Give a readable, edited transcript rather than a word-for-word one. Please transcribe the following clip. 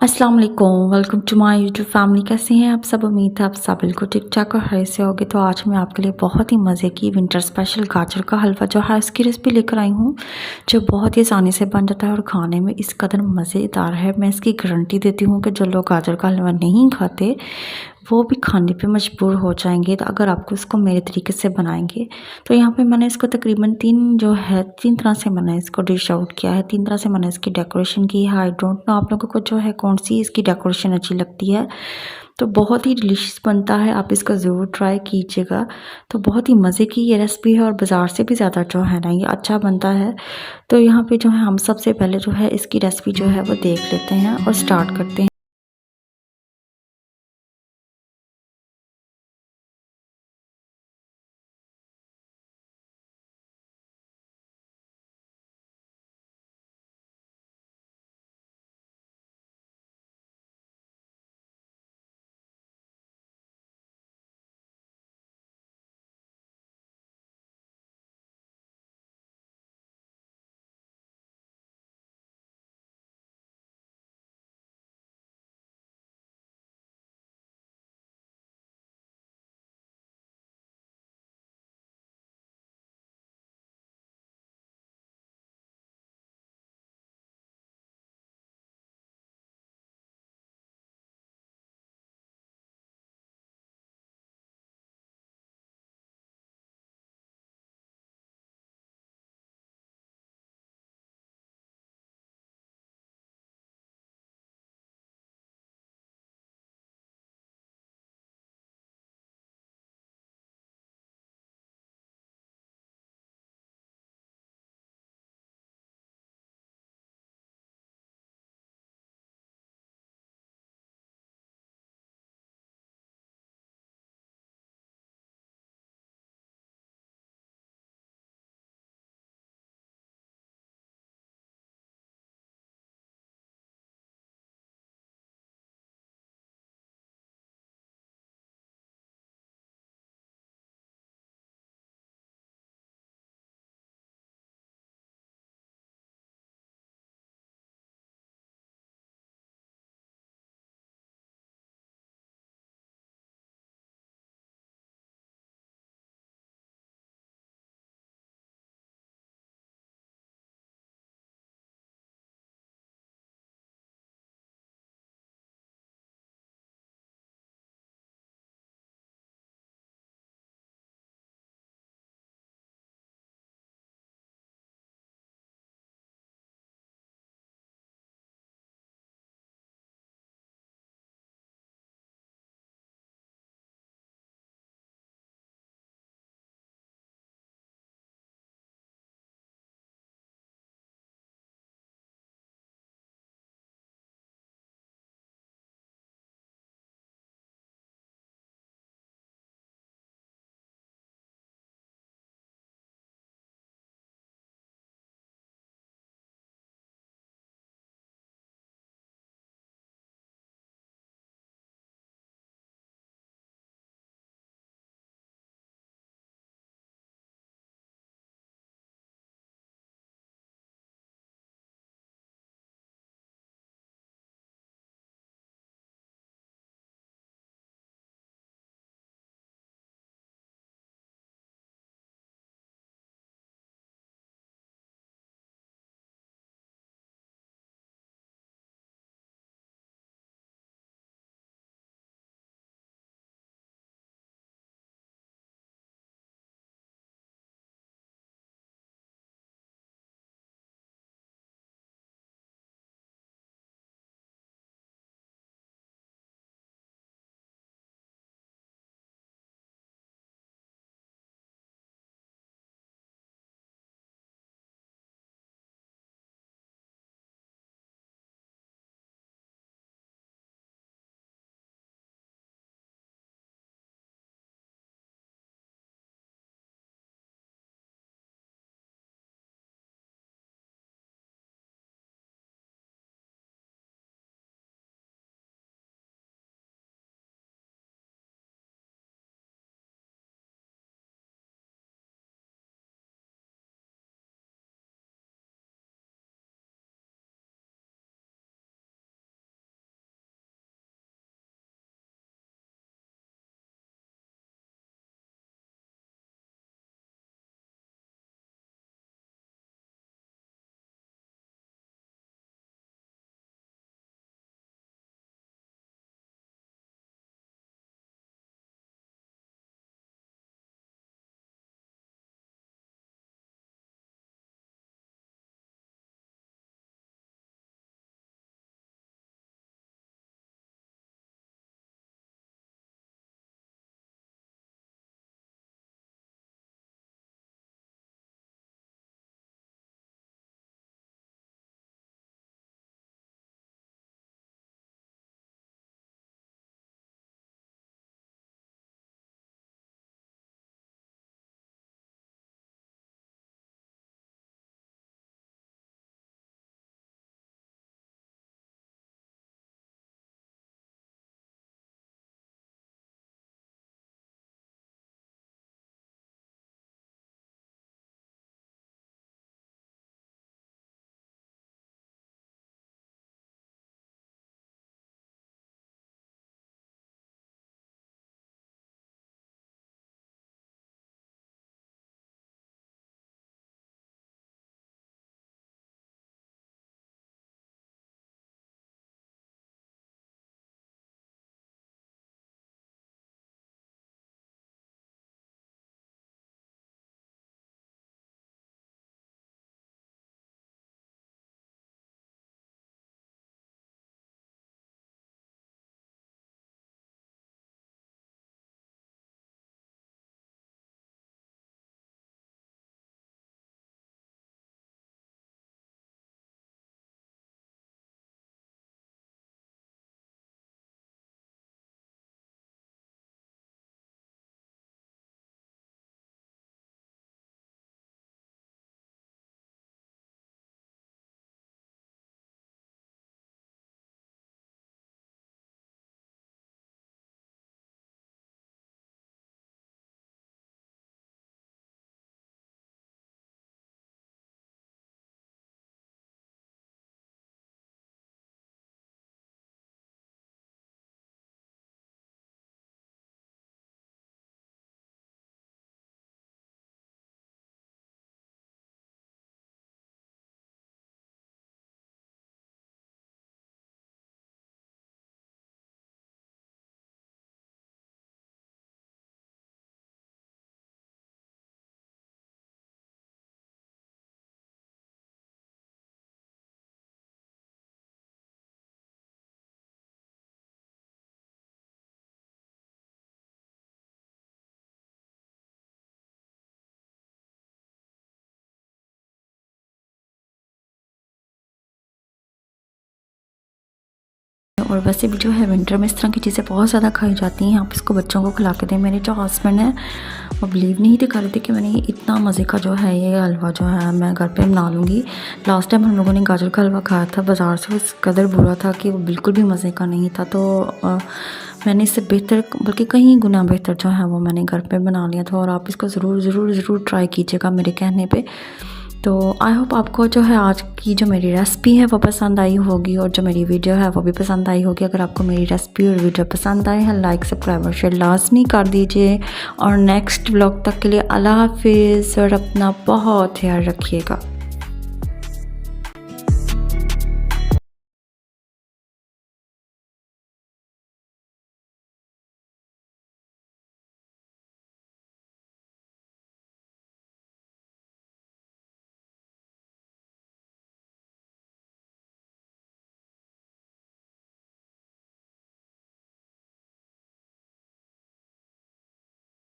अस्सलाम वालेकुम, welcome to my YouTube family. कैसे हैं आप सब? उम्मीद है आप सब बिल्कुल ठीक-ठाक और खैरियत से होंगे। तो आज मैं आपके लिए बहुत ही मज़े की विंटर स्पेशल गाजर का हलवा जो है इसकी रेसिपी लेकर आई हूँ, जो बहुत ही आसानी से बन जाता है और खाने में इस कदर मज़ेदार है। मैं इसकी गारंटी देती हूँ कि जो लोग गाजर का हलवा नहीं खाते, वो भी खाने पे मजबूर हो जाएँगे तो अगर आपको इसको मेरे तरीके से बनाएँगे। तो यहाँ पे मैंने इसको तकरीबन 3 तरह से मैंने इसको डिश आउट किया है, 3 तरह से मैंने इसकी डेकोरेशन की है। आई डोंट नो आप लोगों को जो है कौन-सी इसकी डेकोरेशन अच्छी लगती है। तो बहुत ही डिलीशियस बनता है, आप इसको ज़रूर ट्राई कीजिएगा। तो बहुत ही मज़े की ये रेसिपी है और बाज़ार से भी ज़्यादा जो है ना ये अच्छा बनता है। तो यहाँ पे जो है हम सबसे पहले जो है इसकी रेसिपी जो है वो देख लेते हैं और स्टार्ट करते हैं। और वैसे भी जो है विंटर में इस तरह की चीज़ें बहुत ज़्यादा खाई जाती हैं। आप इसको बच्चों को खिला के दें। मेरे जो हस्बैंड हैं वो बिलीव नहीं कर रहे थे कि मैंने इतना मज़े का जो है ये हलवा जो है मैं घर पे बना लूँगी। लास्ट टाइम हम लोगों ने गाजर का हलवा खाया था बाज़ार से, इस कदर बुरा था कि वो बिल्कुल भी मज़े का नहीं था। तो मैंने इससे बेहतर, बल्कि कहीं गुना बेहतर जो है वो मैंने घर पे बना लिया था। और आप इसको ज़रूर ट्राई कीजिएगा मेरे कहने पे। तो आई होप आपको जो है आज की जो मेरी रेसिपी है वो पसंद आई होगी और जो मेरी वीडियो है वो भी पसंद आई होगी। अगर आपको मेरी रेसिपी और वीडियो पसंद आए हैं, लाइक सब्सक्राइब और शेयर लाजमी कर दीजिए। और नेक्स्ट व्लॉग तक के लिए अल्लाह हाफिज़ और अपना बहुत ख्याल रखिएगा।